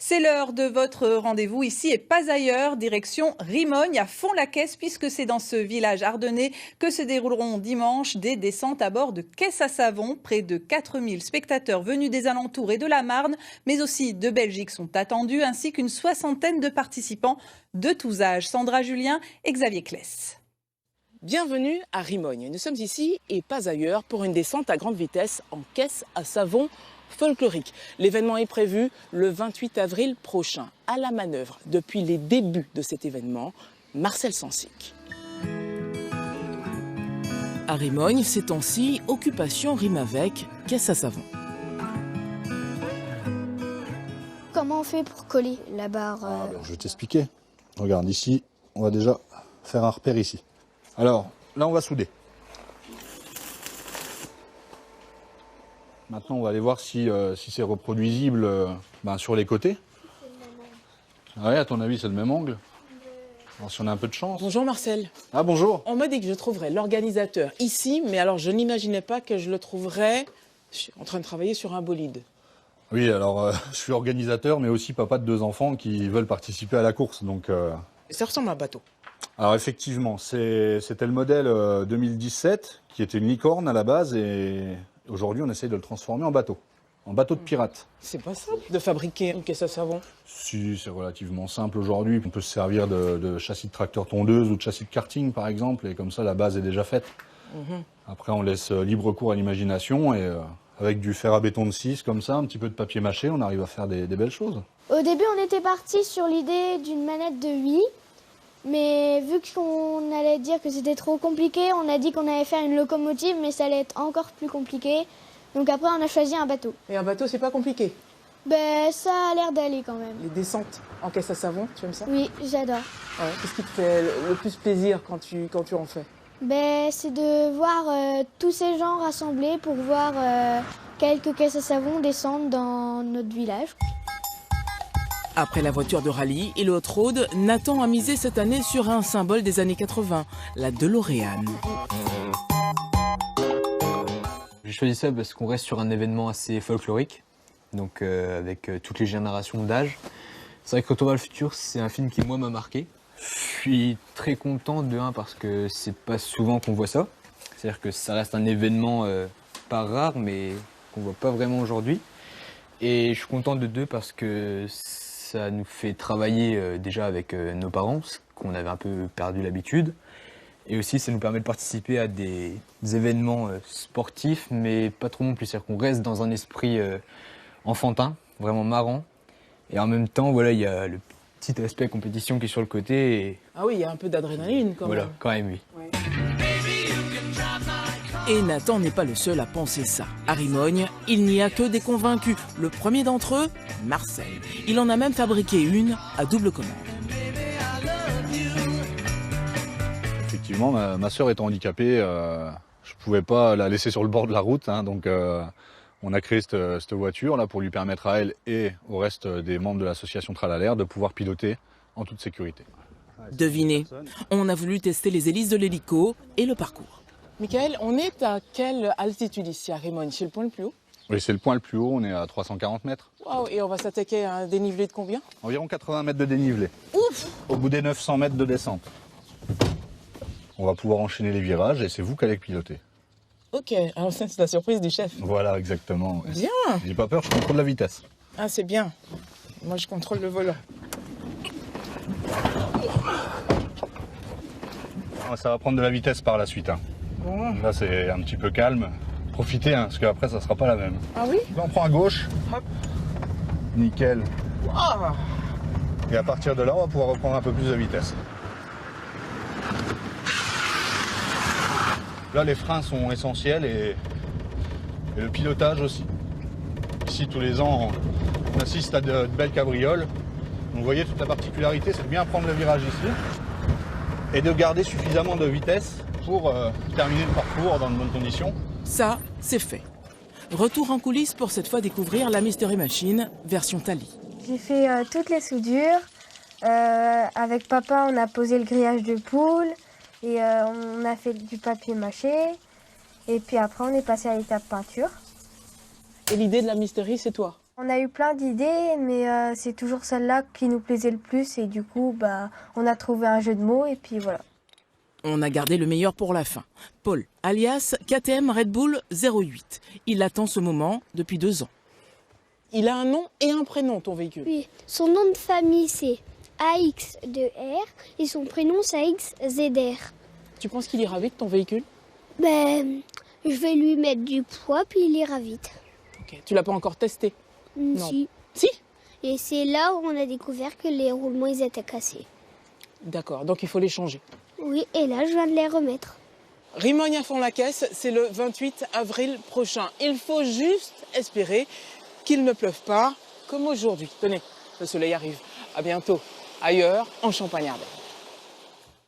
C'est l'heure de votre rendez-vous ici et pas ailleurs, direction Rimogne à Fond-la-Caisse, puisque c'est dans ce village ardennais que se dérouleront dimanche des descentes à bord de caisses à savon. Près de 4000 spectateurs venus des alentours et de la Marne, mais aussi de Belgique sont attendus, ainsi qu'une soixantaine de participants de tous âges. Sandra Julien et Xavier Kless. Bienvenue à Rimogne. Nous sommes ici et pas ailleurs pour une descente à grande vitesse en caisse à savon folklorique. L'événement est prévu le 28 avril prochain. À la manœuvre, depuis les débuts de cet événement, Marcel Sansic. À Rimogne, ces temps-ci, occupation rime avec caisse à savon. Comment on fait pour coller la barre Je vais t'expliquer. Regarde, ici, on va déjà faire un repère ici. Alors, là, on va souder. Maintenant, on va aller voir si c'est reproduisible sur les côtés. Ouais, à ton avis, c'est le même angle? Alors, si on a un peu de chance. Bonjour Marcel. Ah, bonjour. On m'a dit que je trouverais l'organisateur ici, mais alors je n'imaginais pas que je le trouverais en train de travailler sur un bolide. Oui, alors, je suis organisateur, mais aussi papa de 2 enfants qui veulent participer à la course. Donc, Ça ressemble à un bateau. Alors, effectivement, c'était le modèle 2017, qui était une licorne à la base, et aujourd'hui, on essaye de le transformer en bateau de pirate. C'est pas simple de fabriquer une caisse à savon. Si, c'est relativement simple aujourd'hui. On peut se servir de châssis de tracteur tondeuse ou de châssis de karting, par exemple, et comme ça, la base est déjà faite. Après, on laisse libre cours à l'imagination, et avec du fer à béton de 6, comme ça, un petit peu de papier mâché, on arrive à faire des belles choses. Au début, on était parti sur l'idée d'une manette de 8. Mais vu qu'on allait dire que c'était trop compliqué, on a dit qu'on allait faire une locomotive, mais ça allait être encore plus compliqué. Donc après, on a choisi un bateau. Et un bateau, c'est pas compliqué? Ben, ça a l'air d'aller quand même. Les descentes en caisse à savon, tu aimes ça? Oui, j'adore. Ouais. Qu'est-ce qui te fait le plus plaisir quand tu en fais? Ben, c'est de voir tous ces gens rassemblés pour voir quelques caisses à savon descendre dans notre village. Après la voiture de rallye et le hot road, Nathan a misé cette année sur un symbole des années 80, la DeLorean. J'ai choisi ça parce qu'on reste sur un événement assez folklorique, donc avec toutes les générations d'âge. C'est vrai que Retour vers le futur, c'est un film qui, moi, m'a marqué. Je suis très content de 1 parce que c'est pas souvent qu'on voit ça. C'est-à-dire que ça reste un événement pas rare, mais qu'on voit pas vraiment aujourd'hui. Et je suis content de 2 parce que ça nous fait travailler déjà avec nos parents, qu'on avait un peu perdu l'habitude. Et aussi, ça nous permet de participer à des événements sportifs, mais pas trop non plus. C'est-à-dire qu'on reste dans un esprit enfantin, vraiment marrant. Et en même temps, voilà, il y a le petit aspect compétition qui est sur le côté. Et... Ah oui, il y a un peu d'adrénaline quand même. Voilà, quand même, oui. Ouais. Et Nathan n'est pas le seul à penser ça. À Rimogne, il n'y a que des convaincus. Le premier d'entre eux, Marcel. Il en a même fabriqué une à double commande. Effectivement, ma sœur étant handicapée, je pouvais pas la laisser sur le bord de la route, donc on a créé cette voiture là pour lui permettre à elle et au reste des membres de l'association Tralalaire de pouvoir piloter en toute sécurité. Devinez, on a voulu tester les hélices de l'hélico et le parcours. Michael, on est à quelle altitude ici à Rimogne? C'est le point le plus haut? Oui, c'est le point le plus haut, on est à 340 mètres. Waouh, et on va s'attaquer à un dénivelé de combien? Environ 80 mètres de dénivelé. Ouf! Au bout des 900 mètres de descente. On va pouvoir enchaîner les virages et c'est vous qui allez piloter. Ok, alors ça c'est la surprise du chef. Voilà, exactement. Ouais. Bien! J'ai pas peur, je contrôle la vitesse. Ah, c'est bien. Moi je contrôle le volant. Ça va prendre de la vitesse par la suite. Bon. Là, c'est un petit peu calme. Profitez, parce qu'après, ça sera pas la même. Ah oui? Là, on prend à gauche. Hop. Nickel. Ah. Et à partir de là, on va pouvoir reprendre un peu plus de vitesse. Là, les freins sont essentiels et le pilotage aussi. Ici, tous les ans, on assiste à de belles cabrioles. Donc, vous voyez, toute la particularité, c'est de bien prendre le virage ici et de garder suffisamment de vitesse pour terminer le parcours dans de bonnes conditions. Ça, c'est fait. Retour en coulisses pour cette fois découvrir la Mystery Machine version Tali. J'ai fait toutes les soudures. Avec papa, on a posé le grillage de poule et on a fait du papier mâché. Et puis après, on est passé à l'étape peinture. Et l'idée de la Mystery, c'est toi? On a eu plein d'idées, mais c'est toujours celle-là qui nous plaisait le plus. Et du coup, on a trouvé un jeu de mots et puis voilà. On a gardé le meilleur pour la fin. Paul, alias KTM Red Bull 08. Il attend ce moment depuis 2 ans. Il a un nom et un prénom, ton véhicule. Oui, son nom de famille c'est AX2R et son prénom c'est AXZR. Tu penses qu'il ira vite, ton véhicule? Je vais lui mettre du poids puis il ira vite. Ok. Tu l'as pas encore testé? Non. Si. Si? Et c'est là où on a découvert que les roulements ils étaient cassés. D'accord, donc il faut les changer. Oui, et là je viens de les remettre. Rimogne à fond la caisse, c'est le 28 avril prochain. Il faut juste espérer qu'il ne pleuve pas comme aujourd'hui. Tenez, le soleil arrive. À bientôt, ailleurs, en Champagne-Ardenne.